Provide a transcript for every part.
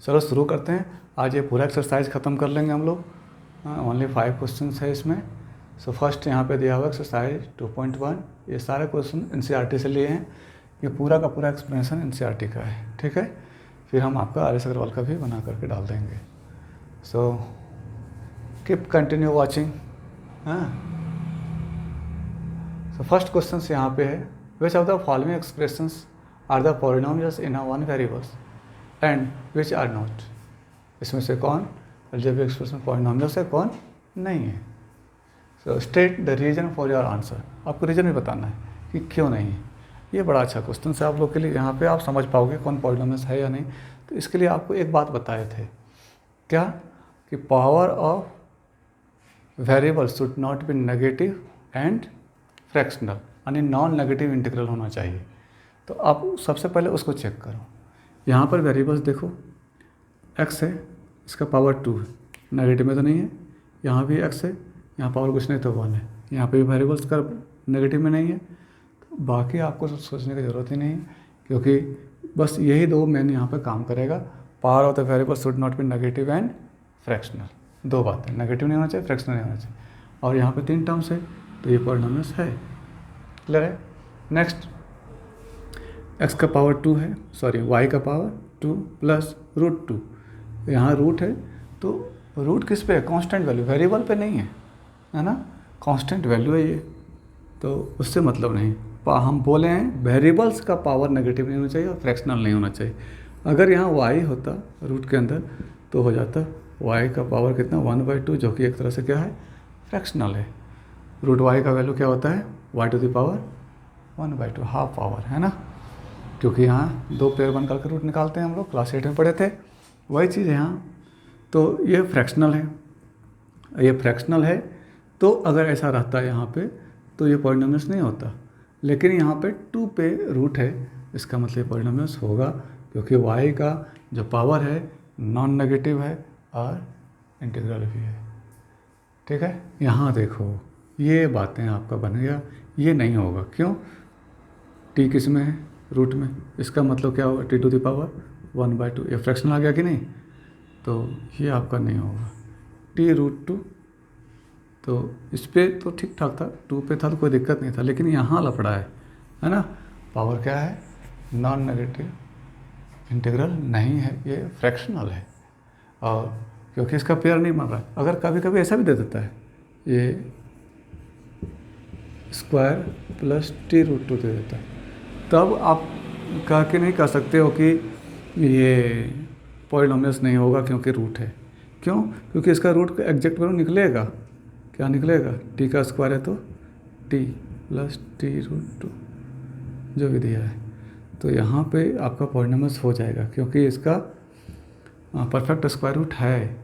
चलो शुरू करते हैं। आज ये पूरा एक्सरसाइज ख़त्म कर लेंगे हम लोग। ओनली 5 क्वेश्चन है इसमें। सो फर्स्ट यहाँ पे दिया हुआ एक्सरसाइज 2.1। ये सारे क्वेश्चन एनसीईआरटी से लिए हैं। ये पूरा का पूरा एक्सप्लेनेशन एनसीईआरटी का है, ठीक है। फिर हम आपका आर एस अग्रवाल का भी बना करके डाल देंगे। So keep continue watching. हाँ, सो फर्स्ट क्वेश्चन यहाँ पे है, which of the following expressions are the polynomials in a one variables and which are not. इसमें से कौन अलजेब्रिक एक्सप्रेशन पॉलिनोमियल्स है, कौन नहीं है। So state the reason for your answer. आपको रीजन भी बताना है कि क्यों नहीं है। ये बड़ा अच्छा क्वेश्चन है आप लोग के लिए। यहाँ पे आप समझ पाओगे कौन पॉलिनोमियल्स है या नहीं। तो इसके लिए आपको एक बात बताए थे, क्या कि power of variable should not be negative and fractional, यानी नॉन नेगेटिव इंटीग्रल होना चाहिए। तो आप सबसे पहले उसको चेक करो। यहाँ पर वेरिएबल्स देखो, x है, इसका पावर 2 है, नेगेटिव में तो नहीं है। यहाँ भी x है, यहाँ पावर कुछ नहीं तो 1 है। यहाँ पे भी वेरिएबल्स का नेगेटिव में नहीं है। तो बाकी आपको सोचने की ज़रूरत ही नहीं है, क्योंकि बस यही दो मेन यहाँ पे काम करेगा। Power of the variable should not be negative and fractional. दो बातें, नेगेटिव नहीं होना चाहिए, फ्रैक्शनल नहीं होना चाहिए। और यहाँ पे 3 टर्म्स है, तो ये पॉलिनोमियल्स है। क्लियर है। नेक्स्ट, x का पावर 2 है, सॉरी y का पावर 2 प्लस √2। यहाँ रूट है, तो रूट किस पे है, कांस्टेंट वैल्यू, वेरिएबल पे नहीं है ना, कांस्टेंट वैल्यू है ये, तो उससे मतलब नहीं। हम बोले हैं वेरिएबल्स का पावर नेगेटिव नहीं होना चाहिए और फ्रैक्शनल नहीं होना चाहिए। अगर यहाँ y होता रूट के अंदर तो हो जाता y का पावर कितना 1/2, जो कि एक तरह से क्या है, फ्रैक्शनल है। √y का वैल्यू क्या होता है, y⁴ 1/2, हाफ पावर, है ना। क्योंकि यहाँ 2 पेयर बन करके रूट निकालते हैं हम लोग, क्लास 8 में पढ़े थे, वही चीज़ है यहाँ। तो ये फ्रैक्शनल है, ये फ्रैक्शनल है। तो अगर ऐसा रहता है यहाँ पे तो ये पॉलिनोमियल्स नहीं होता। लेकिन यहाँ पे 2 पे रूट है, इसका मतलब पॉलिनोमियल्स होगा, क्योंकि y का जो पावर है नॉन नेगेटिव है और इंटीग्रल भी है, ठीक है। यहाँ देखो ये बातें आपका बन गया, ये नहीं होगा। क्यों, t किस में है, रूट में, इसका मतलब क्या होगा t⁴ 1/2। ये फ्रैक्शनल आ गया कि नहीं, तो ये आपका नहीं होगा। t√2, तो इस पे तो ठीक ठाक था, 2 पे था तो कोई दिक्कत नहीं था, लेकिन यहाँ लफड़ा है ना। पावर क्या है, नॉन नेगेटिव इंटीग्रल नहीं है, ये फ्रैक्शनल है। और क्योंकि इसका पेयर नहीं बन रहा है, अगर कभी कभी ऐसा भी दे देता है, ये स्क्वायर प्लस t√2 दे देता है, तब आप कह के नहीं कह सकते हो कि ये पॉलिनोमियल्स नहीं होगा, क्योंकि रूट है। क्यों, क्योंकि इसका रूट का एग्जैक्ट वैल्यू निकलेगा, क्या निकलेगा, t का स्क्वायर है तो t प्लस t√2 जो भी दिया है। तो यहाँ पे आपका पॉलिनोमियल्स हो जाएगा, क्योंकि इसका परफेक्ट स्क्वायर रूट है,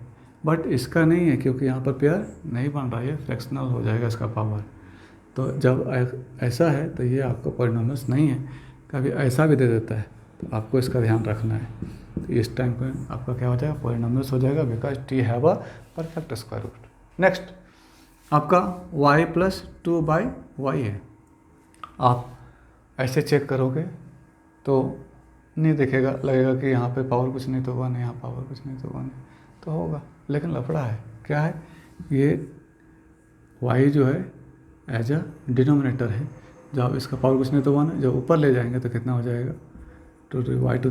बट इसका नहीं है, क्योंकि यहाँ पर पेयर नहीं बन रहा है, फ्रैक्शनल हो जाएगा इसका पावर। तो जब ऐसा है तो ये आपका पॉलिनोमियल्स नहीं है। कभी ऐसा भी दे देता है, तो आपको इसका ध्यान रखना है। तो इस टाइम पे आपका क्या हो जाएगा, पॉलिनोमियल्स हो जाएगा, because t have a perfect square root. Next, आपका y + 2/y है। आप ऐसे चेक करोगे तो नहीं दिखेगा, लगेगा कि यहाँ पे पावर कुछ नहीं तो 1 है, यहाँ पावर कुछ नहीं तो 1 है, तो होगा। लेकिन लफड़ा है, क्या है, ये y जो है एज अ डिनोमिनेटर है। जब इसका पावर कुछ नहीं तो 1 है, जब ऊपर ले जाएंगे तो कितना हो जाएगा, y⁴ -1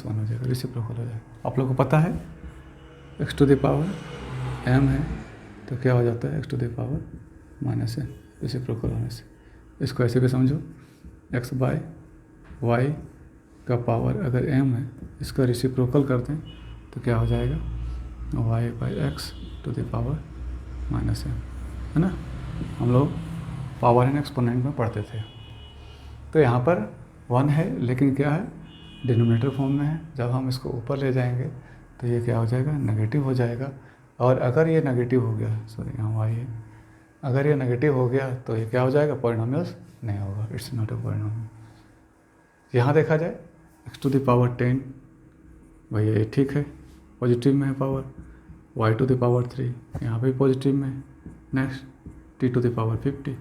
हो जाएगा, रेसिप्रोकल हो जाएगा। आप लोगों को पता है x⁴ m है, तो क्या हो जाता है x⁻⁻m, रेसिप्रोकल होने से। इसको ऐसे भी समझो, x/y का पावर अगर m है, इसका रेसिप्रोकल कर दें तो क्या हो जाएगा, y/x⁻⁻m, है ना। हम लोग पावर एंड एक्सपोनेंट में पढ़ते थे। तो यहाँ पर 1 है, लेकिन क्या है, डिनोमिनेटर फॉर्म में है। जब हम इसको ऊपर ले जाएंगे तो ये क्या हो जाएगा, नेगेटिव हो जाएगा। और अगर ये नेगेटिव हो गया, सॉरी यहाँ y है, अगर ये नेगेटिव हो गया तो ये क्या हो जाएगा, पॉलिनोमियल्स नहीं होगा, इट्स नॉट अ पॉलिनोमियल। यहाँ देखा जाए x⁻10, भैया ये ठीक है, पॉजिटिव में है पावर। y⁻3 यहाँ पे पॉजिटिव में है। नेक्स्ट t⁻50,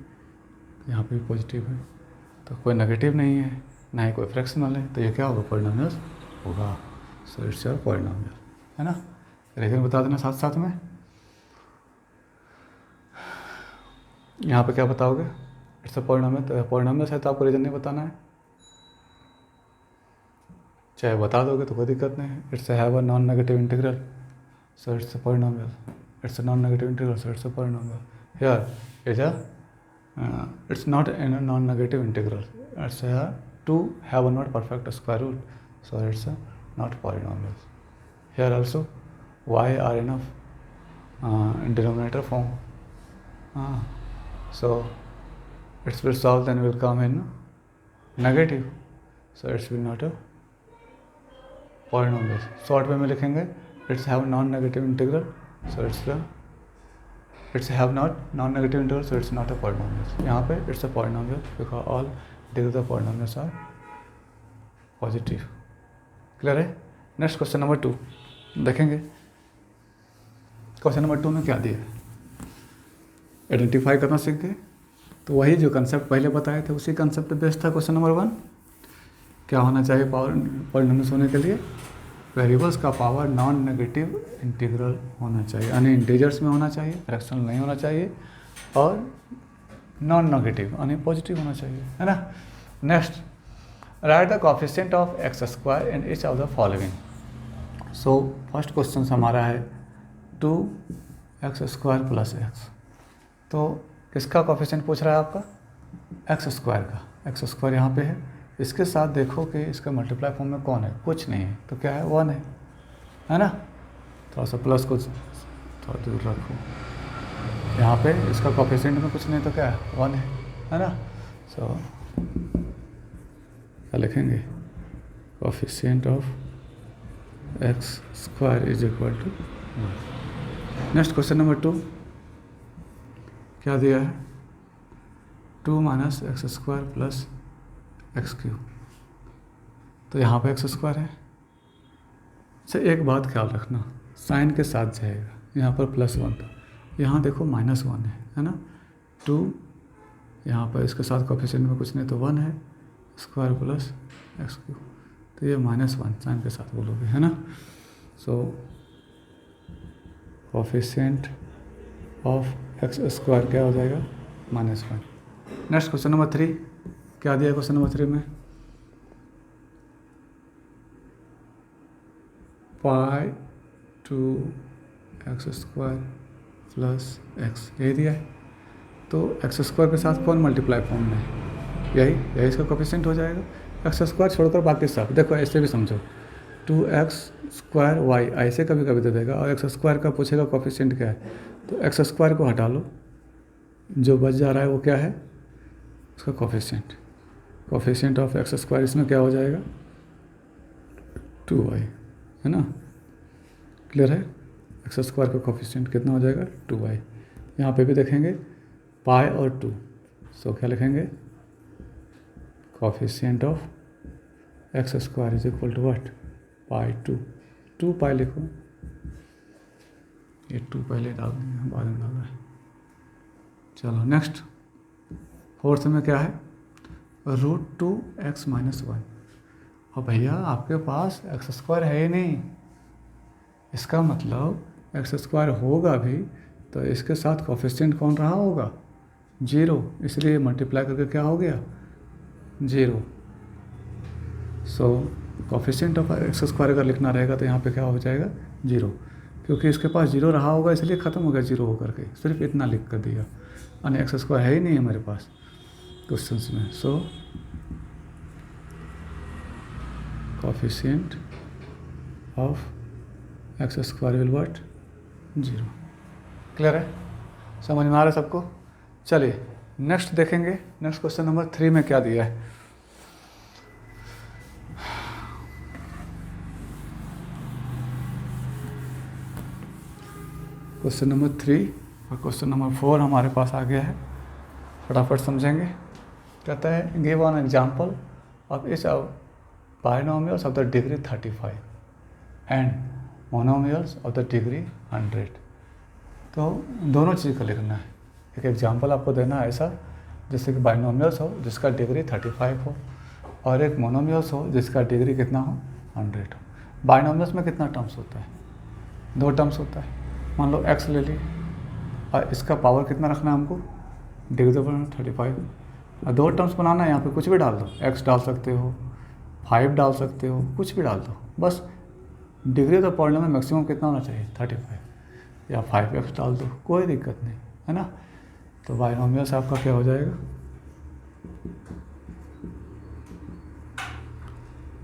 यहाँ पे भी पॉजिटिव है, तो कोई नेगेटिव नहीं है, ना ही कोई फ्रैक्शनल है, तो ये क्या होगा, पॉलिनोमियल्स होगा। सो इट्स योर पॉलिनोमियल, है ना। रीजन बता देना साथ साथ में। यहाँ पे क्या बताओगे, इट्स अ पॉलिनोमियल, तो पॉलिनोमियल है तो आपको रीजन नहीं बताना है, चाहे बता दोगे तो कोई दिक्कत नहीं है। It's have a non negative integral, so it's a polynomial. It's a non negative integral, so it's a polynomial. Here is a it's not in a non-negative integral. It's to have a not perfect square root, so it's a not polynomial. Here also y are enough in denominator form, so it will solve, then will come in negative, so it's will not a polynomial. Short way में लिखेंगे it's have non-negative integral, so it's have not non-negative integral, so it's not a polynomial. यहाँ पे it's a polynomial because all degrees of polynomials are positive. Clear है। Next question number 2 देखेंगे। Question number 2 में क्या दिया है, identify करना सीख गए, तो वही जो कंसेप्ट पहले बताए थे उसी कंसेप्ट बेस्ड था। क्वेश्चन नंबर 1 क्या होना चाहिए पॉलिनोमियल्स होने के लिए, वेरिएबल्स का पावर नॉन नेगेटिव इंटीग्रल होना चाहिए, यानी इंटीजर्स में होना चाहिए, फ्रैक्शनल नहीं होना चाहिए, और नॉन नेगेटिव यानी पॉजिटिव होना चाहिए, है ना। Next, right the coefficient of x square in each of the following. So first question हमारा है 2x स्क्वायर प्लस एक्स, तो किसका कोएफिशिएंट पूछ रहा है आपका, एक्स स्क्वायर का। एक्स स्क्वायर यहाँ पे है, इसके साथ देखो कि इसका मल्टीप्लाई फॉर्म में कौन है, कुछ नहीं है, तो क्या है 1 है ना। थोड़ा सा प्लस को थोड़ा दूर रखो, यहाँ पे इसका कोएफिशिएंट में कुछ नहीं तो क्या है 1 है ना। सो क्या लिखेंगे, coefficient of x square is equal to 1। Next question number 2 क्या दिया है, 2 minus X square plus X cube, तो यहाँ पे एक्स स्क्वायर है। अच्छा एक बात ख्याल रखना, साइन के साथ जाएगा, यहाँ पर +1 था, यहाँ देखो -1 है ना। 2 यहाँ पर इसके साथ कोएफिशिएंट में कुछ नहीं तो 1 है, स्क्वायर प्लस एक्स क्यूब, तो ये -1 साइन के साथ बोलोगे, है ना। सो कोएफिशिएंट ऑफ एक्स स्क्वायर क्या हो जाएगा, -1। नेक्स्ट क्वेश्चन नंबर 3 क्या दिया क्वेश्चन नंबर 3 में, पाई 2x स्क्वायर प्लस एक्स, यही दिया है। तो एक्स स्क्वायर के साथ कौन मल्टीप्लाई फॉर्म में, यही इसका कोएफिशिएंट हो जाएगा। एक्स स्क्वायर छोड़कर बाकी सब देखो, ऐसे भी समझो, 2x स्क्वायर y ऐसे कभी कभी दे देगा, और एक्स स्क्वायर का पूछेगा कोएफिशिएंट क्या है, तो एक्स स्क्वायर को हटा लो, जो बच जा रहा है वो क्या है, उसका coefficient. Coefficient of x square इसमें क्या हो जाएगा, 2y, है ना। क्लियर है, एक्स स्क्वायर का कोएफिशिएंट कितना हो जाएगा, 2y। यहाँ पे भी देखेंगे पाई और 2, सो क्या लिखेंगे, coefficient of x square is equal to what, pi 2 pi लिखो, ये 2 पहले डाल देंगे, बाद में डाल रहे हैं। चलो नेक्स्ट, 4th में क्या है, √2x - 1। और भैया आपके पास एक्स स्क्वायर है ही नहीं, इसका मतलब एक्स स्क्वायर होगा भी तो इसके साथ कोएफिशिएंट कौन रहा होगा, 0, इसलिए मल्टीप्लाई करके क्या हो गया, 0। सो कोएफिशिएंट ऑफ एक्स स्क्वायर अगर लिखना रहेगा तो यहाँ पे क्या हो जाएगा, 0, क्योंकि इसके पास 0 रहा होगा इसलिए ख़त्म हो गया 0 होकर के, सिर्फ इतना लिख कर दिया, यानी एक्स स्क्वायर है ही नहीं है मेरे पास क्वेश्चंस में। So coefficient of x square will what, 0। Clear है, समझ में आ रहा है सबको। चलिए नेक्स्ट देखेंगे, नेक्स्ट क्वेश्चन नंबर 3 में क्या दिया है, क्वेश्चन नंबर 3 और क्वेश्चन नंबर 4 हमारे पास आ गया है, फटाफट समझेंगे। कहता है give on example of each of binomials of the degree 35 and monomials of the degree 100। तो दोनों चीज़ का लिखना है, एक एग्जाम्पल आपको देना है ऐसा जैसे कि बायनोमियल्स हो जिसका डिग्री 35 हो, और एक मोनोमियल्स हो जिसका डिग्री कितना हो, 100 हो। बाइनोमियल्स में कितना टर्म्स होता है, 2 टर्म्स होता है। मान लो x ले लिए और इसका पावर कितना रखना है हमको, डिग्री ऑफ 35। और 2 टर्म्स बनाना है, यहाँ पे कुछ भी डाल दो, x डाल सकते हो, 5 डाल सकते हो, कुछ भी डाल दो, बस डिग्री ऑफ पॉलिनोमियल में मैक्सिमम कितना होना चाहिए 35, या 5x डाल दो, कोई दिक्कत नहीं है ना। तो बाइनोमियल्स आपका क्या हो जाएगा,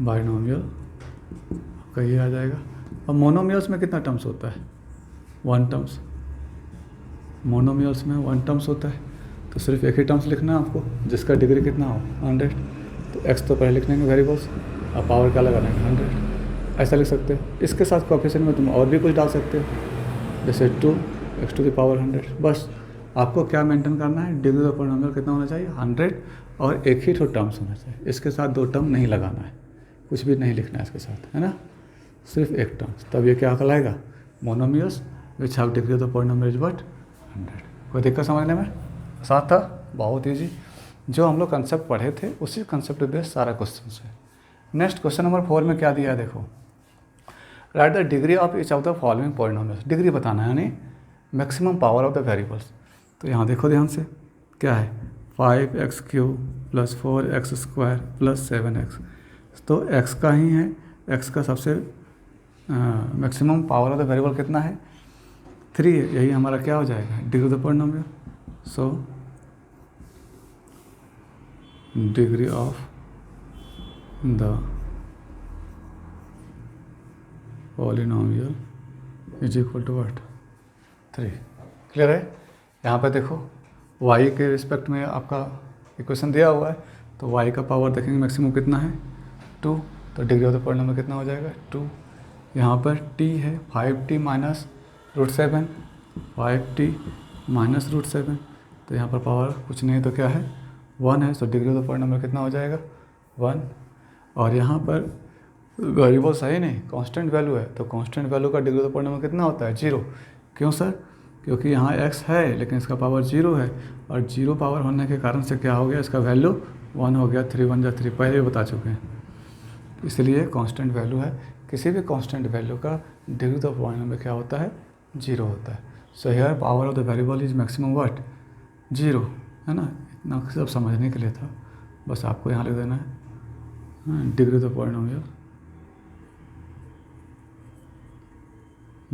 बाइनोमियल आपका ये आ जाएगा। और मोनोमियल्स में कितना टर्म्स होता है, 1 टर्म्स। मोनोमियल्स में 1 टर्म्स होता है, तो सिर्फ एक ही टर्म्स लिखना है आपको जिसका डिग्री कितना हो 100। तो x तो पहले लिख लेंगे वेरिएबल्स, और पावर क्या लगाना है 100, ऐसा लिख सकते हो। इसके साथ कोएफिशिएंट में तुम और भी कुछ डाल सकते हो, जैसे 2x टू द पावर 100। बस आपको क्या मेंटेन करना है, डिग्री ऑफ पॉलिनोमियल कितना होना चाहिए 100, और एक ही तो टर्म्स होना चाहिए। इसके साथ 2 टर्म नहीं लगाना है, कुछ भी नहीं लिखना है इसके साथ, है ना, सिर्फ एक टर्म्स। तब ये क्या कहलाएगा, monomials which have degree of polynomial is what 100। कोई दिक्कत समझने में, साथ था, बहुत ईजी। जो हम लोग कंसेप्ट पढ़े थे उसी कंसेप्ट बेस्ड सारा क्वेश्चन है। नेक्स्ट क्वेश्चन नंबर 4 में क्या दिया है देखो, right the degree of each of the following polynomials. Degree बताना है, यानी maximum power of the variables. तो यहाँ देखो ध्यान से, क्या है 5x³ + 4x² + 7x। तो x का ही है, x का सबसे maximum power of the variable कितना है 3 है, यही हमारा क्या हो जाएगा degree of the polynomial. So degree of the polynomial is equal to what 3। Clear है। यहाँ पे देखो y के रिस्पेक्ट में आपका इक्वेशन दिया हुआ है, तो y का पावर देखेंगे मैक्सिमम कितना है 2, तो डिग्री ऑफ द पॉलिनोमियल कितना हो जाएगा 2। यहाँ पर t है 5t - √7, 5t - √7, तो यहाँ पर पावर कुछ नहीं है तो क्या है 1 है, तो डिग्री ऑफ द पॉलिनोमियल कितना हो जाएगा 1। और यहाँ पर वेरिएबल सही नहीं, कांस्टेंट वैल्यू है, तो कांस्टेंट वैल्यू का डिग्री ऑफ द पॉलिनोमियल कितना होता है 0। क्यों सर, क्योंकि यहाँ x है लेकिन इसका पावर 0 है, और 0 पावर होने के कारण से क्या हो गया, इसका वैल्यू 1 हो गया, 3 1 जा 3, पहले भी बता चुके हैं। इसलिए कांस्टेंट वैल्यू है, किसी भी कांस्टेंट वैल्यू का डिग्री ऑफ पॉलिनोमियल क्या होता है 0 होता है। So here power of the variable is maximum what 0, है ना। इतना सब समझने के लिए था, बस आपको यहाँ लिख देना है degree of polynomial,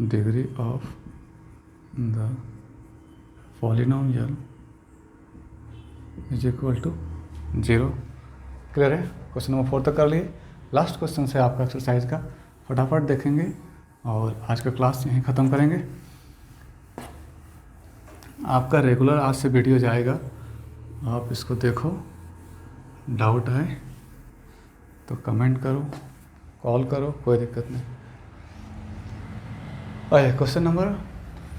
degree of the polynomial is equal to 0। Clear है। क्वेश्चन नंबर 4 तक कर लिए। लास्ट क्वेश्चन से आपका एक्सरसाइज का फटाफट देखेंगे और आज का क्लास यहीं ख़त्म करेंगे। आपका रेगुलर आज से वीडियो जाएगा, आप इसको देखो, डाउट है तो कमेंट करो, कॉल करो, कोई दिक्कत नहीं। आइए क्वेश्चन नंबर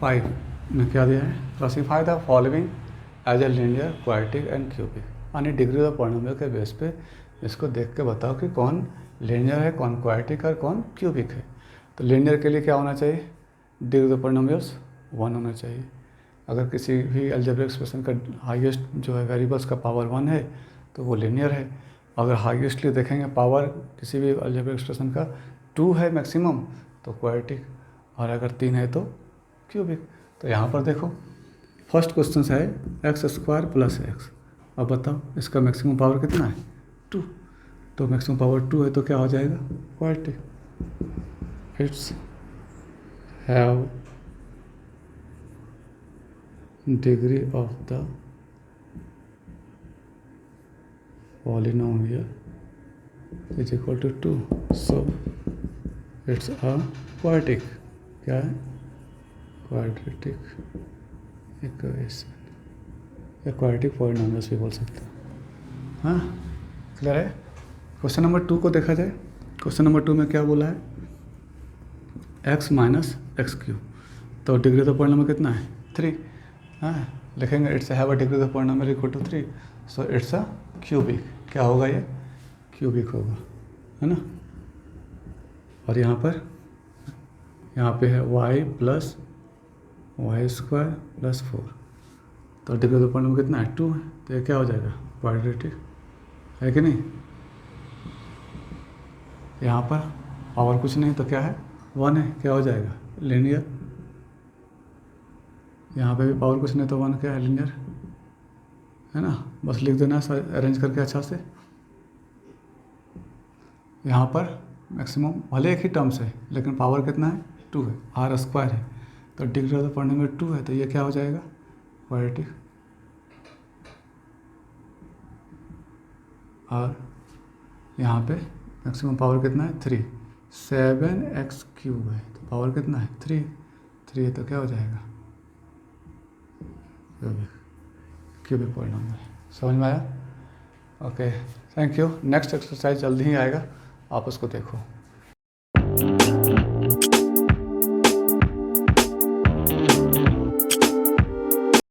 5 में क्या दिया है, classify the following as a linear, quadratic and cubic. यानी डिग्री ऑफ पॉलिनोमियल के बेस पे इसको देख के बताओ कि कौन लीनियर है, कौन क्वाड्रेटिक और कौन क्यूबिक है। तो लीनियर के लिए क्या होना चाहिए, डिग्री ऑफ पॉलिनोमियल्स 1 होना चाहिए। अगर किसी भी अलजेब्रिक एक्सप्रेशन का हाईएस्ट जो है वेरिएबल्स का पावर 1 है तो वो लीनियर है। अगर हाईएस्टली देखेंगे पावर किसी भी अलजेब्रिक एक्सप्रेशन का 2 है मैक्सिमम तो क्वाड्रेटिक, और अगर 3 है तो क्यूबिक। तो यहाँ पर देखो फर्स्ट क्वेश्चन है x² + x। अब बताओ इसका मैक्सिमम पावर कितना है 2, तो मैक्सिमम पावर 2 है तो क्या हो जाएगा quadratic. It's have degree of the polynomial is equal to 2, so it's a quadratic. क्या है क्वाड्रेटिक इक्वेशन, या क्वाड्रेटिक पॉलिनोमियल्स भी बोल सकते हैं। हाँ क्लियर है। क्वेश्चन नंबर 2 को देखा जाए। क्वेश्चन नंबर 2 में क्या बोला है, x - x³, तो डिग्री ऑफ पॉलिनोमियल कितना है 3। हाँ लिखेंगे it's have a degree of polynomial equal to 3, so it's a cubic. क्या होगा ये क्यूबिक होगा, है ना। और यहाँ पे है y + y² + 4, तो डिग्री ऑफ पॉलिनोमियल कितना है 2 है, तो ये क्या हो जाएगा क्वाड्रेटिक, है कि नहीं। यहाँ पर पावर कुछ नहीं तो क्या है, 1 है, क्या हो जाएगा, लीनियर। यहाँ पे भी पावर कुछ नहीं तो 1 क्या है, लीनियर, है ना। बस लिख देना अरेंज करके अच्छा से। यहाँ पर मैक्सिमम भले एक ही टर्म्स है लेकिन पावर कितना है, 2 है, आर स्क्वायर है, तो डिग्री ऑफ द पॉलिनोमियल 2 है, तो ये क्या हो जाएगा, क्वाड्रेटिक। और यहाँ पे मैक्सिमम पावर कितना है, 3, 7x³ है, तो पावर कितना है, 3 है, तो क्या हो जाएगा, क्यूबिक पॉलिनोमियल। समझ में आया? Okay, thank you. Next exercise जल्दी ही आएगा, आप उसको देखो।